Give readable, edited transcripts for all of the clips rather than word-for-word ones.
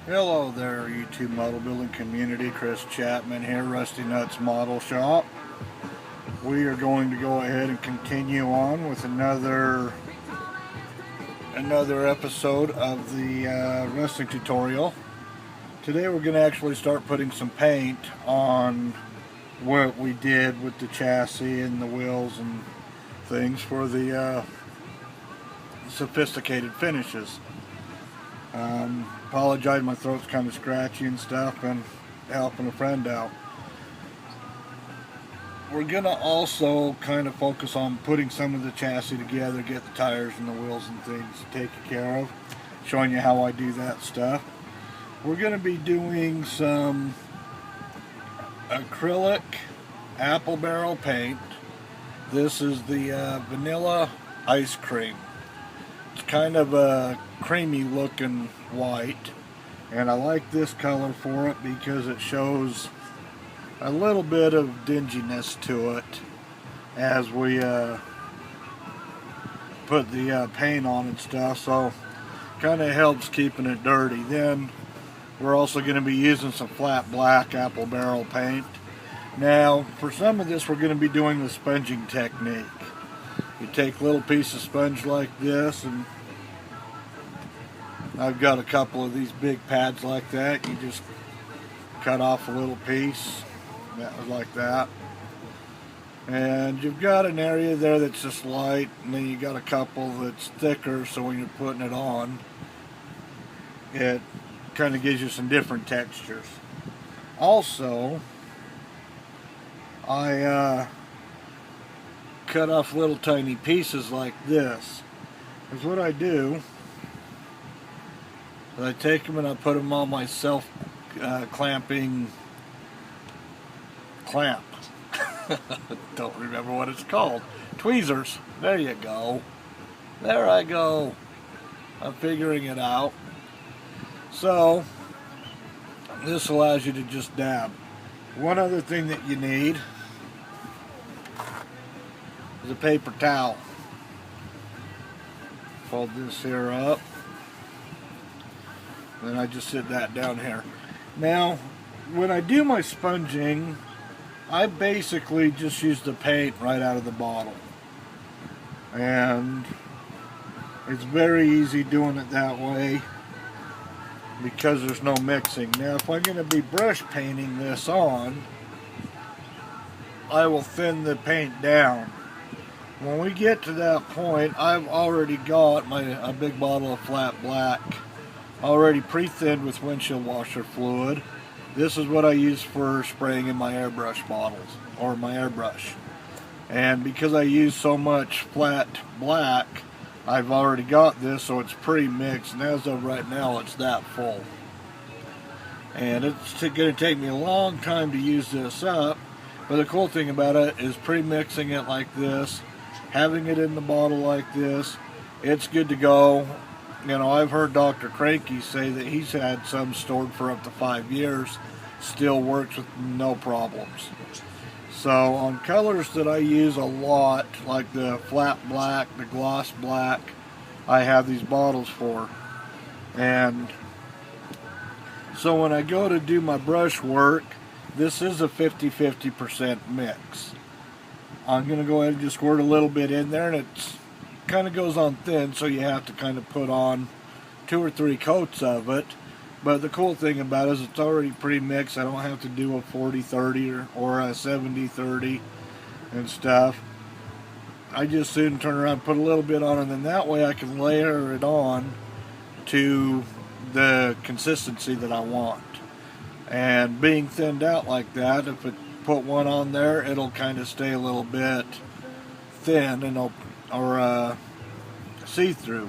Hello there, YouTube model building community. Chris Chapman here, Rusty Nuts Model Shop. We are going to go ahead and continue on with another episode of the rusting tutorial. Today we're going to actually start putting some paint on what we did with the chassis and the wheels and things for the sophisticated finishes. Apologize, my throat's kind of scratchy and stuff, and helping a friend out. We're gonna also kind of focus on putting some of the chassis together, get the tires and the wheels and things taken care of, showing you how I do that stuff. We're gonna be doing some acrylic apple barrel paint. This is the vanilla ice cream. It's kind of a creamy looking white, and I like this color for it because it shows a little bit of dinginess to it as we put the paint on and stuff, so kind of helps keeping it dirty. Then we're also going to be using some flat black apple barrel paint. Now for some of this we're going to be doing the sponging technique. You take a little piece of sponge like this, and I've got a couple of these big pads like that. You just cut off a little piece, like that. And you've got an area there that's just light, and then you got a couple that's thicker, so when you're putting it on, it kind of gives you some different textures. Also, I cut off little tiny pieces like this. Because what I do is I take them and I put them on my self-clamping clamp. Don't remember what it's called. Tweezers. There you go. There I go. I'm figuring it out. So, this allows you to just dab. One other thing that you need is a paper towel. Fold this here up. Then I just sit that down here. Now, when I do my sponging, I basically just use the paint right out of the bottle. And it's very easy doing it that way because there's no mixing. Now, if I'm going to be brush painting this on, I will thin the paint down. When we get to that point, I've already got a big bottle of flat black already pre-thinned with windshield washer fluid. This is what I use for spraying in my airbrush bottles, or my airbrush. And because I use so much flat black, I've already got this, so it's pre-mixed, and as of right now, it's that full. And it's going to take me a long time to use this up, but the cool thing about it is pre-mixing it like this, having it in the bottle like this, it's good to go. You know, I've heard Dr. Cranky say that he's had some stored for up to 5 years, still works with no problems. So on colors that I use a lot, like the flat black, the gloss black, I have these bottles for. And so when I go to do my brush work, this is a 50-50% mix. I'm going to go ahead and just squirt a little bit in there, and it's kind of goes on thin, so you have to kind of put on 2 or 3 coats of it. But the cool thing about it is it's already pre-mixed. I don't have to do a 40-30 or a 70-30 and stuff. I just soon turn around and put a little bit on, and then that way I can layer it on to the consistency that I want. And being thinned out like that, if it put one on there, it'll kind of stay a little bit thin and or see-through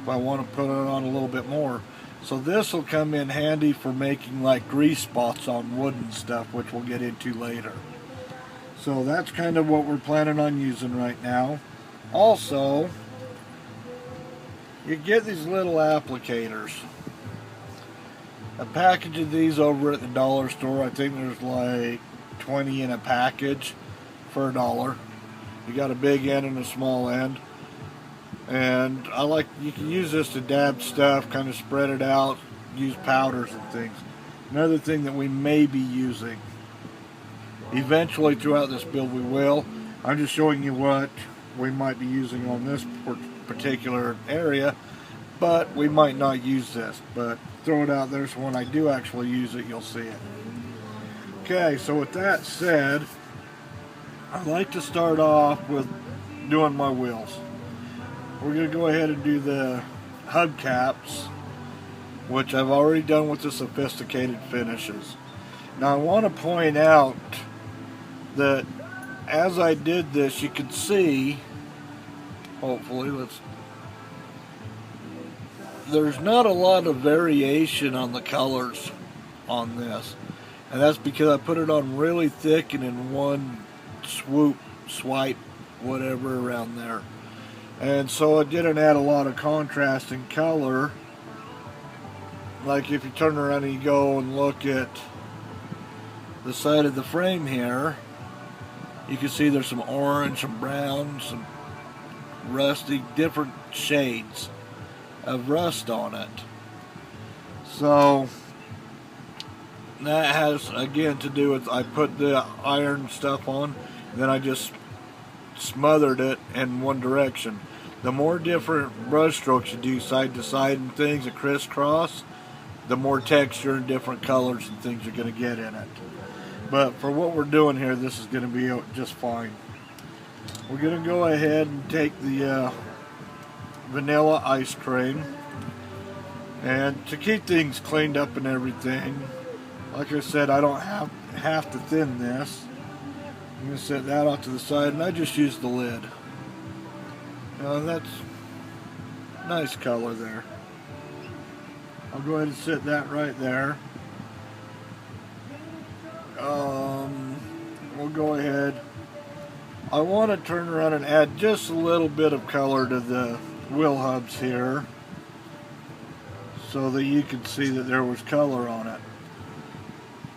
if I want to put it on a little bit more. So this will come in handy for making like grease spots on wood and stuff, which we'll get into later. So that's kind of what we're planning on using right now. Also, you get these little applicators. A package of these over at the dollar store, I think there's like 20 in a package for $1. You got a big end and a small end. And you can use this to dab stuff, kind of spread it out use powders and things. Another thing that we may be using. Eventually throughout this build we will. I'm just showing you what we might be using on this particular area, but we might not use this. But throw it out there so when I do actually use it, you'll see it. Okay, so with that said, I'd like to start off with doing my wheels. We're going to go ahead and do the hubcaps, which I've already done with the sophisticated finishes. Now I want to point out that as I did this, you can see, hopefully, there's not a lot of variation on the colors on this. And that's because I put it on really thick and in one swipe, whatever around there. And so it didn't add a lot of contrast in color. Like if you turn around and you go and look at the side of the frame here, you can see there's some orange, some brown, some rusty, different shades of rust on it. So that has again to do with I put the iron stuff on, and then I just smothered it in one direction. The more different brush strokes you do side to side and things that crisscross, the more texture and different colors and things you're going to get in it. But for what we're doing here, this is going to be just fine. We're going to go ahead and take the vanilla ice cream, and to keep things cleaned up and everything, like I said, I don't have to thin this. I'm going to set that off to the side, and I just use the lid. Now that's nice color there. I'll go ahead and set that right there. We'll go ahead. I want to turn around and add just a little bit of color to the wheel hubs here, so that you can see that there was color on it.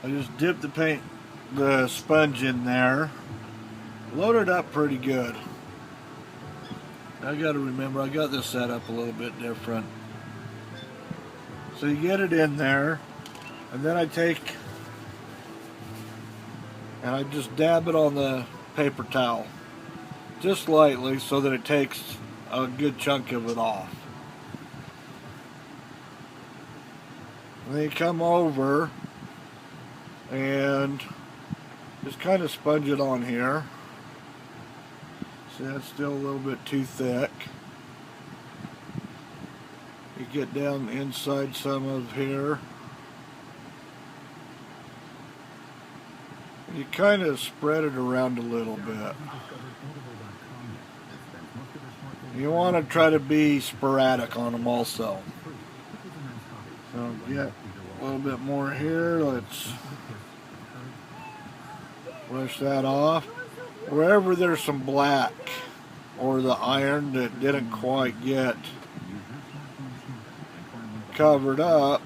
I just dipped the sponge in there, loaded up pretty good. I got to remember, I got this set up a little bit different. So you get it in there, and then I take and I just dab it on the paper towel, just lightly, so that it takes a good chunk of it off. And then you come over and just kind of sponge it on here. See, that's still a little bit too thick. You get down inside some of here. You kind of spread it around a little bit. You want to try to be sporadic on them also. So get a little bit more here. Let's brush that off. Wherever there's some black or the iron that didn't quite get covered up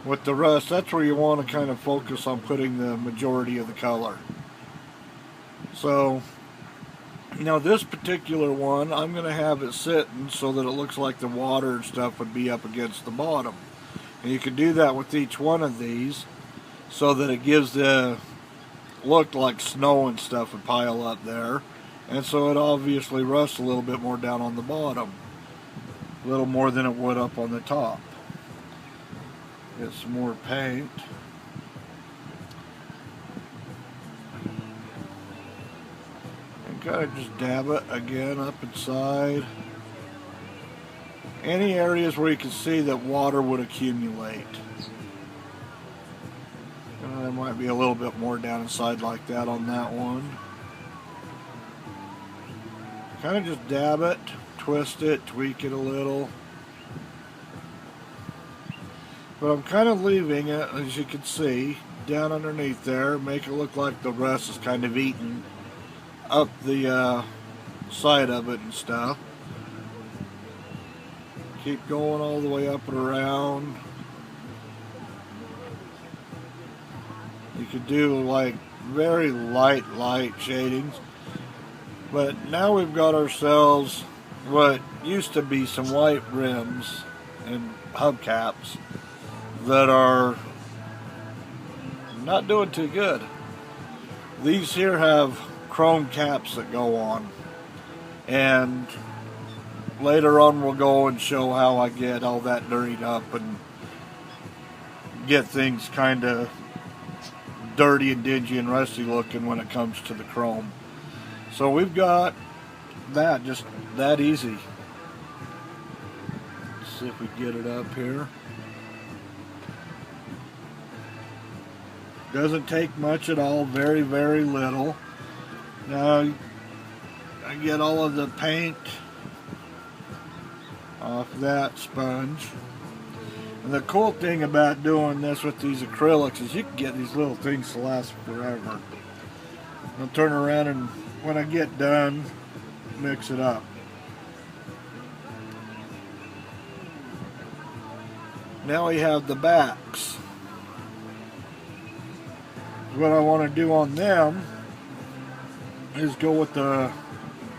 with the rust, that's where you want to kind of focus on putting the majority of the color. So, you know, this particular one, I'm going to have it sitting so that it looks like the water and stuff would be up against the bottom. And you can do that with each one of these so that it gives the look like snow and stuff would pile up there. And so it obviously rusts a little bit more down on the bottom. A little more than it would up on the top. Get some more paint. And kind of just dab it again up inside. Any areas where you can see that water would accumulate. There might be a little bit more down inside like that on that one. Kind of just dab it, twist it, tweak it a little. But I'm kind of leaving it, as you can see, down underneath there, make it look like the rust is kind of eaten up the side of it and stuff. Keep going all the way up and around. You could do like very light shadings. But now we've got ourselves what used to be some white rims and hubcaps that are not doing too good. These here have chrome caps that go on, and later on we'll go and show how I get all that dirtied up and get things kind of dirty and dingy and rusty looking when it comes to the chrome. So we've got that just that easy. Let's see if we get it up here. Doesn't take much at all, very, very little. Now I get all of the paint off that sponge. And the cool thing about doing this with these acrylics is you can get these little things to last forever. I'll turn around and when I get done, mix it up. Now we have the backs. What I want to do on them is go with the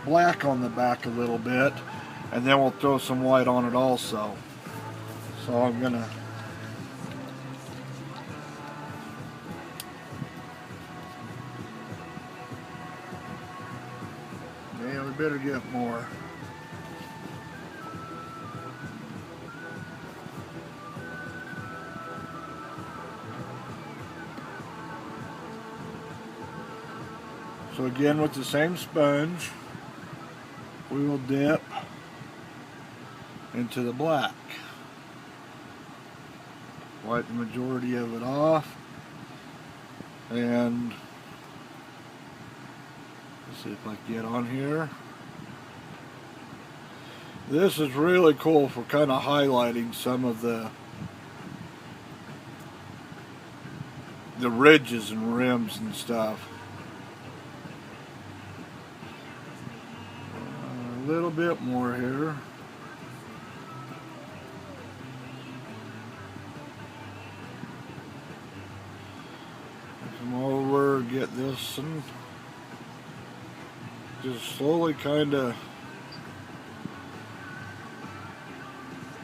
black on the back a little bit, and then we'll throw some white on it also. So I'm gonna we better get more. So again, with the same sponge, we will dip into the black. Wipe the majority of it off, and let's see if I can get on here. This is really cool for kind of highlighting some of the ridges and rims and stuff. A little bit more here. Come over, get this, and just slowly kind of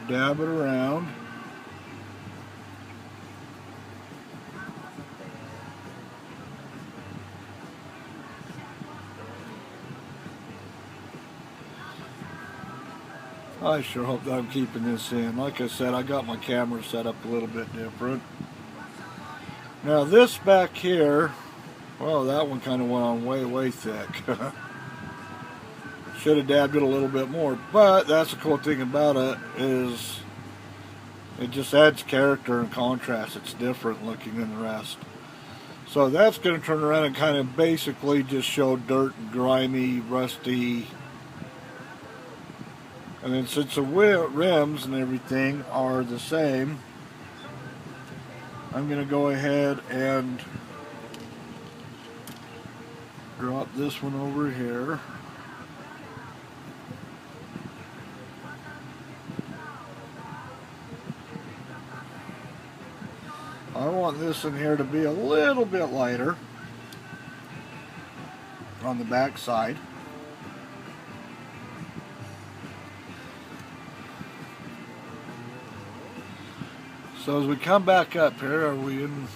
dab it around. I sure hope that I'm keeping this in. Like I said, I got my camera set up a little bit different. Now this back here, well, that one kind of went on way thick. Should have dabbed it a little bit more, but that's the cool thing about it is it just adds character and contrast. It's different looking than the rest. So that's going to turn around and kind of basically just show dirt and grimy, rusty. And then since the rims and everything are the same, I'm going to go ahead and drop this one over here. I want this in here to be a little bit lighter on the back side. So as we come back up here, are we in?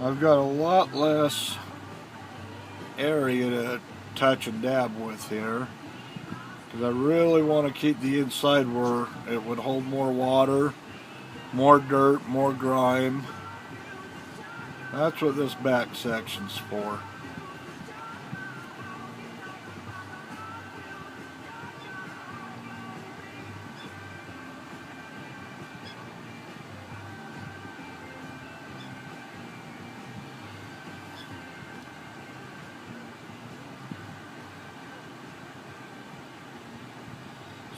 I've got a lot less area to touch and dab with here because I really want to keep the inside where it would hold more water, more dirt, more grime. That's what this back section's for.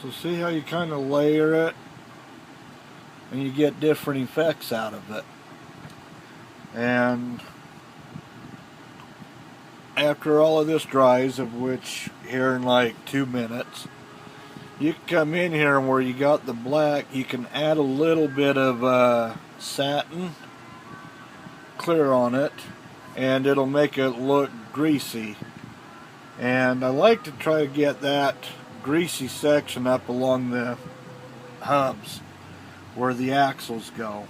So see how you kind of layer it and you get different effects out of it. And after all of this dries, of which here in like 2 minutes, you can come in here and where you got the black, you can add a little bit of satin clear on it, and it'll make it look greasy. And I like to try to get that greasy section up along the hubs where the axles go.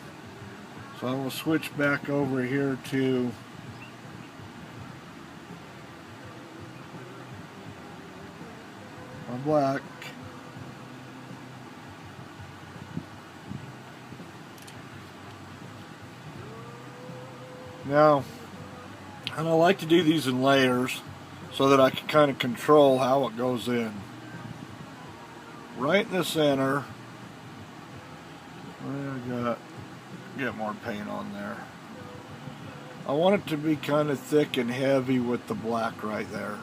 So I will switch back over here to my black. Now, and I like to do these in layers so that I can kind of control how it goes in. Right in the center, I got get more paint on there. I want it to be kind of thick and heavy with the black right there.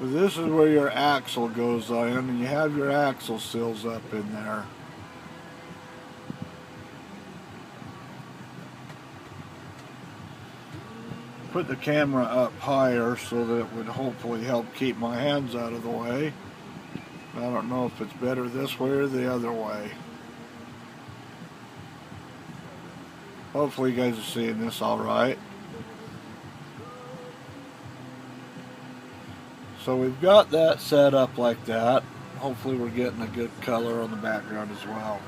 This is where your axle goes on, and you have your axle sills up in there. Put the camera up higher so that it would hopefully help keep my hands out of the way. I don't know if it's better this way or the other way. Hopefully you guys are seeing this all right. So we've got that set up like that. Hopefully we're getting a good color on the background as well.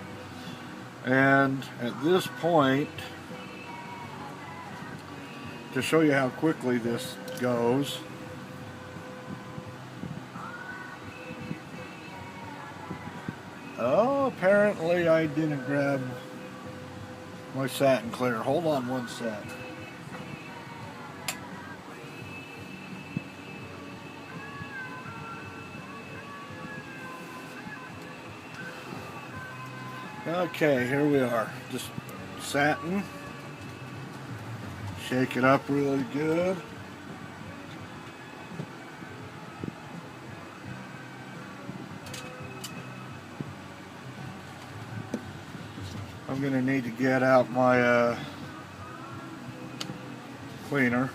And at this point, to show you how quickly this goes, oh, apparently I didn't grab my satin clear. Hold on one sec. Okay, here we are. Just satin. Shake it up really good. I'm going to need to get out my cleaner.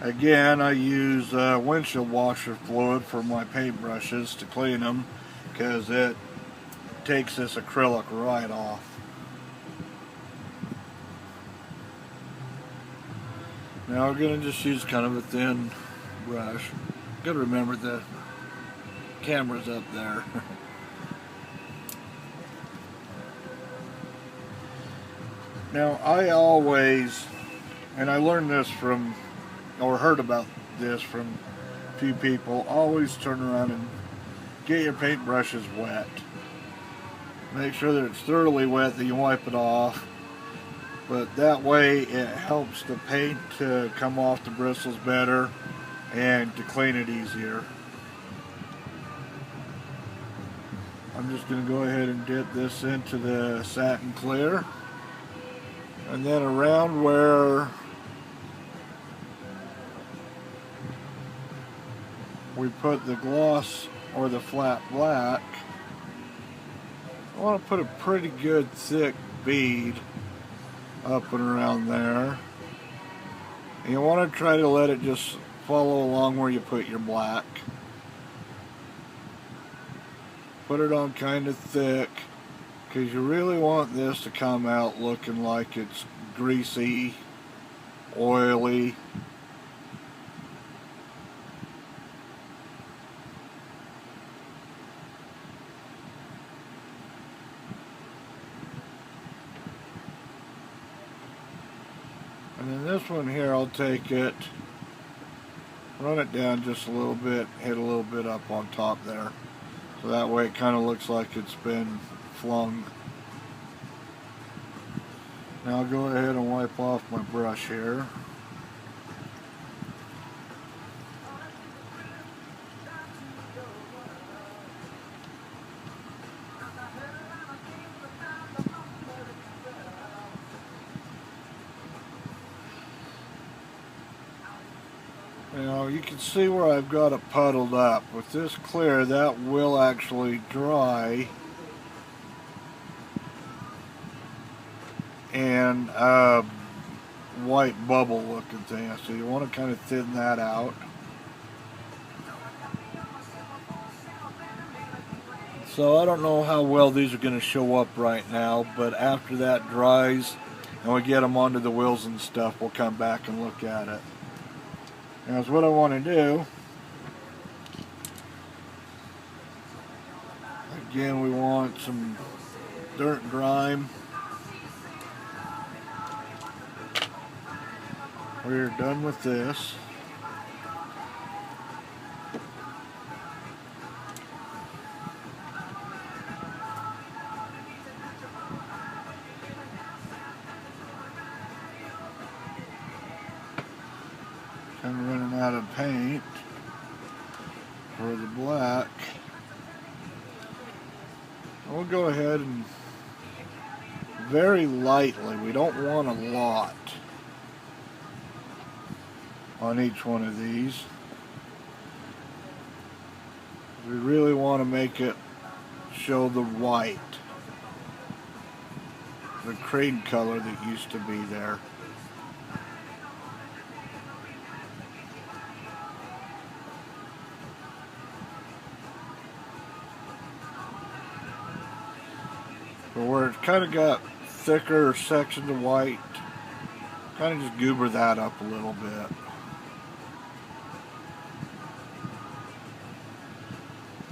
Again, I use windshield washer fluid for my paintbrushes to clean them, because it takes this acrylic right off. Now we're going to just use kind of a thin brush. Got to remember the camera's up there. Now I always, and I learned this from, or heard about this from a few people, always turn around and get your paintbrushes wet. Make sure that it's thoroughly wet, that you wipe it off. But that way it helps the paint to come off the bristles better and to clean it easier. I'm just going to go ahead and dip this into the satin clear. And then around where we put the gloss or the flat black, I want to put a pretty good thick bead up and around there. And you want to try to let it just follow along where you put your black. Put it on kind of thick, because you really want this to come out looking like it's greasy, oily. And then this one here, I'll take it, run it down just a little bit, hit a little bit up on top there. So that way it kind of looks like it's been flung. Now I'll go ahead and wipe off my brush here. Now you can see where I've got it puddled up. With this clear, that will actually dry. And white bubble looking thing. So you want to kind of thin that out. So I don't know how well these are going to show up right now, but after that dries and we get them onto the wheels and stuff, we'll come back and look at it. Now, what I want to do, again, we want some dirt and grime. We're done with this. I'm running out of paint for the black. We'll go ahead and very lightly, we don't want a lot on each one of these. We really want to make it show the white, the cream color that used to be there. But where it's kind of got thicker sections of white, kind of just goober that up a little bit.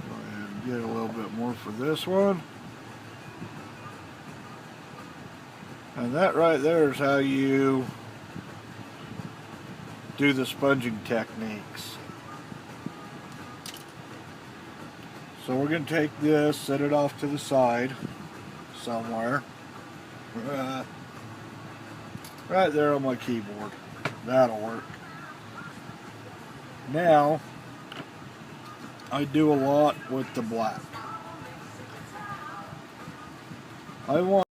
Go ahead and get a little bit more for this one. And that right there is how you do the sponging techniques. So we're going to take this, set it off to the side somewhere. Right there on my keyboard. That'll work. Now, I do a lot with the black. I want